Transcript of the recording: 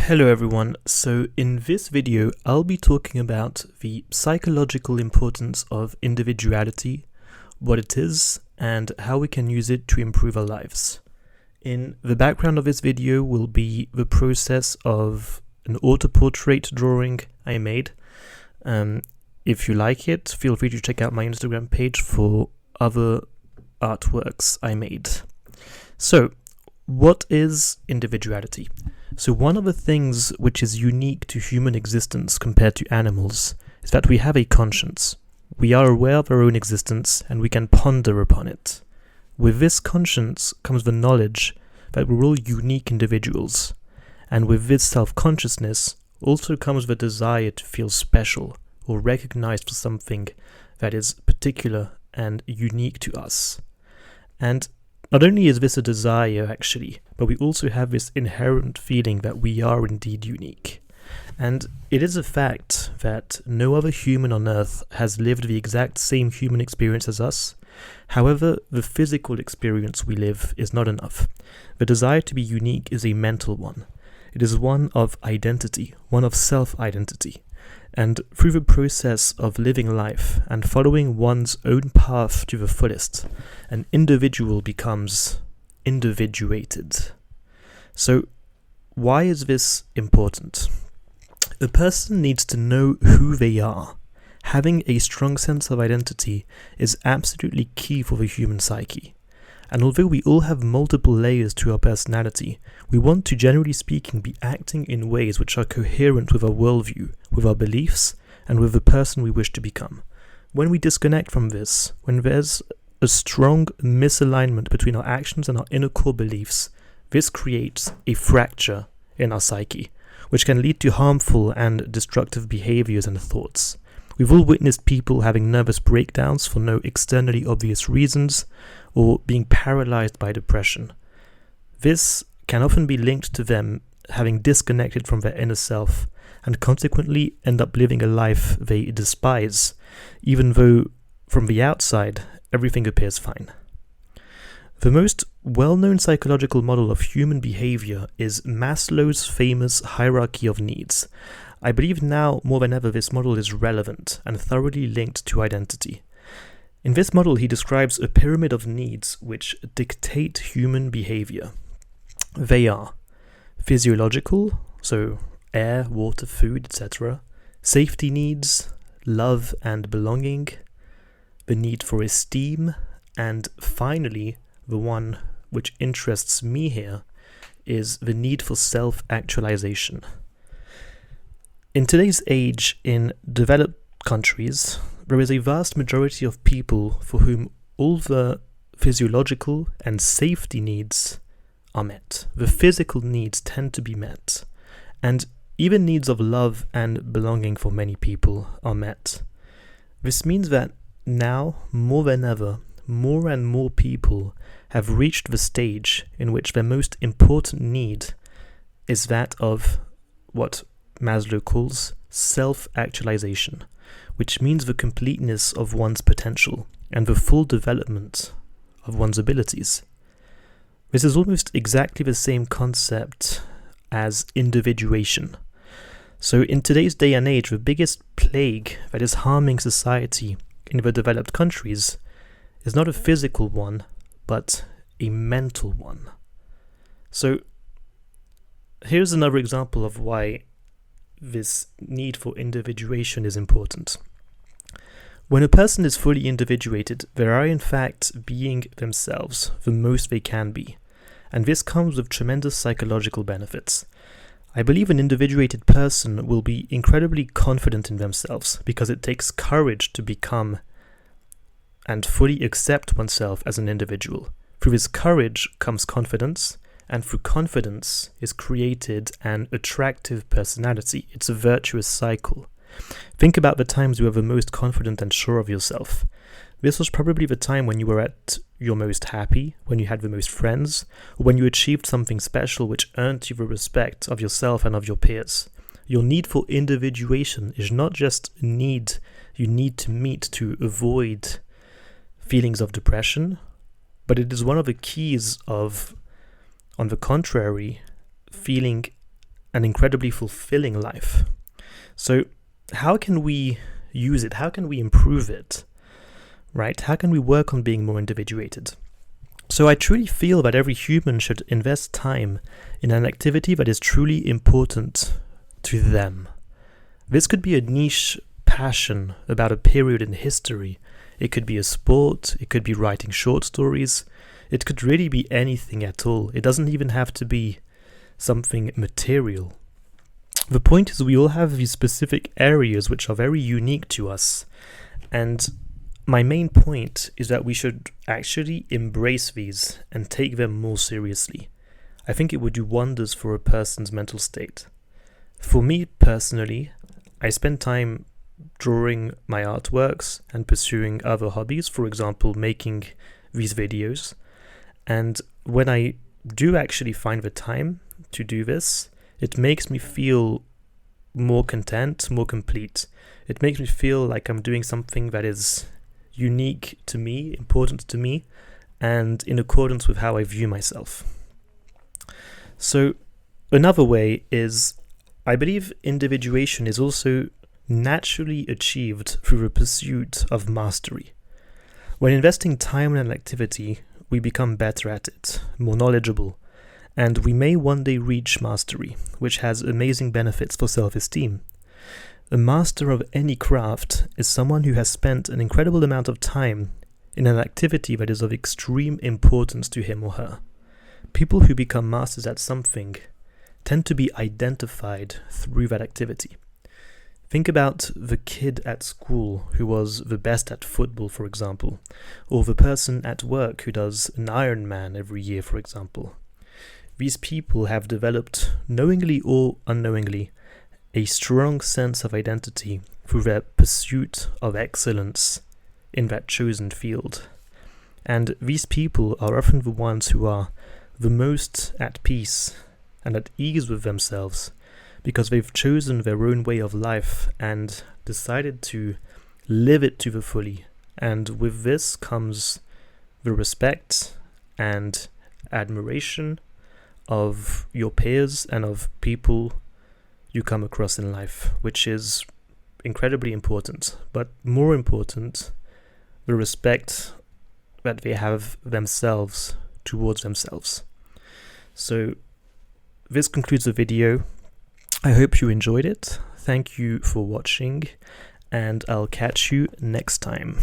Hello everyone, so in this video I'll be talking about the psychological importance of individuality, what it is, and how we can use it to improve our lives. In the background of this video will be the process of an auto-portrait drawing I made. If you like it, feel free to check out my Instagram page for other artworks I made. So, what is individuality? So one of the things which is unique to human existence compared to animals is that we have a conscience. We are aware of our own existence and we can ponder upon it. With this conscience comes the knowledge that we're all unique individuals. And with this self-consciousness also comes the desire to feel special or recognized for something that is particular and unique to us. And not only is this a desire, actually, but we also have this inherent feeling that we are indeed unique. And it is a fact that no other human on Earth has lived the exact same human experience as us. However, the physical experience we live is not enough. The desire to be unique is a mental one. It is one of identity, one of self-identity. And through the process of living life and following one's own path to the fullest, an individual becomes individuated. So, why is this important? A person needs to know who they are. Having a strong sense of identity is absolutely key for the human psyche. And although we all have multiple layers to our personality, we want to, generally speaking, be acting in ways which are coherent with our worldview, with our beliefs, and with the person we wish to become. When we disconnect from this, when there's a strong misalignment between our actions and our inner core beliefs, this creates a fracture in our psyche, which can lead to harmful and destructive behaviors and thoughts. We've all witnessed people having nervous breakdowns for no externally obvious reasons, or being paralyzed by depression. This can often be linked to them having disconnected from their inner self and consequently end up living a life they despise, even though from the outside everything appears fine. The most well-known psychological model of human behavior is Maslow's famous hierarchy of needs. I believe now more than ever this model is relevant and thoroughly linked to identity. In this model, he describes a pyramid of needs which dictate human behavior. They are physiological, so air, water, food, etc., safety needs, love and belonging, the need for esteem, and finally, the one which interests me here is the need for self-actualization. In today's age, in developed countries, there is a vast majority of people for whom all the physiological and safety needs are met. The physical needs tend to be met, and even needs of love and belonging for many people are met. This means that now, more than ever, more and more people have reached the stage in which their most important need is that of what Maslow calls self-actualization, which means the completeness of one's potential and the full development of one's abilities. This is almost exactly the same concept as individuation. So in today's day and age, the biggest plague that is harming society in the developed countries is not a physical one, but a mental one. So here's another example of why this need for individuation is important. When a person is fully individuated, they are in fact being themselves the most they can be, and this comes with tremendous psychological benefits. I believe an individuated person will be incredibly confident in themselves because it takes courage to become and fully accept oneself as an individual. Through this courage comes confidence, and through confidence is created an attractive personality. It's a virtuous cycle. Think about the times you were the most confident and sure of yourself. This was probably the time when you were at your most happy, when you had the most friends, or when you achieved something special which earned you the respect of yourself and of your peers. Your need for individuation is not just a need you need to meet to avoid feelings of depression, but it is one of the keys of, on the contrary, feeling an incredibly fulfilling life. So how can we use it? How can we improve it? Right? How can we work on being more individuated? So I truly feel that every human should invest time in an activity that is truly important to them. This could be a niche passion about a period in history. It could be a sport. It could be writing short stories. It could really be anything at all. It doesn't even have to be something material. The point is we all have these specific areas which are very unique to us. And my main point is that we should actually embrace these and take them more seriously. I think it would do wonders for a person's mental state. For me personally, I spend time drawing my artworks and pursuing other hobbies, for example, making these videos. And when I do actually find the time to do this, it makes me feel more content, more complete. It makes me feel like I'm doing something that is unique to me, important to me, and in accordance with how I view myself. So another way is, I believe individuation is also naturally achieved through the pursuit of mastery. When investing time in an activity, we become better at it, more knowledgeable, and we may one day reach mastery, which has amazing benefits for self-esteem. A master of any craft is someone who has spent an incredible amount of time in an activity that is of extreme importance to him or her. People who become masters at something tend to be identified through that activity. Think about the kid at school who was the best at football, for example, or the person at work who does an Ironman every year, for example. These people have developed, knowingly or unknowingly, a strong sense of identity through their pursuit of excellence in that chosen field. And these people are often the ones who are the most at peace and at ease with themselves, because they've chosen their own way of life and decided to live it to the fully. And with this comes the respect and admiration of your peers and of people you come across in life, which is incredibly important. But more important, the respect that they have themselves towards themselves. So this concludes the video. I hope you enjoyed it. Thank you for watching, and I'll catch you next time.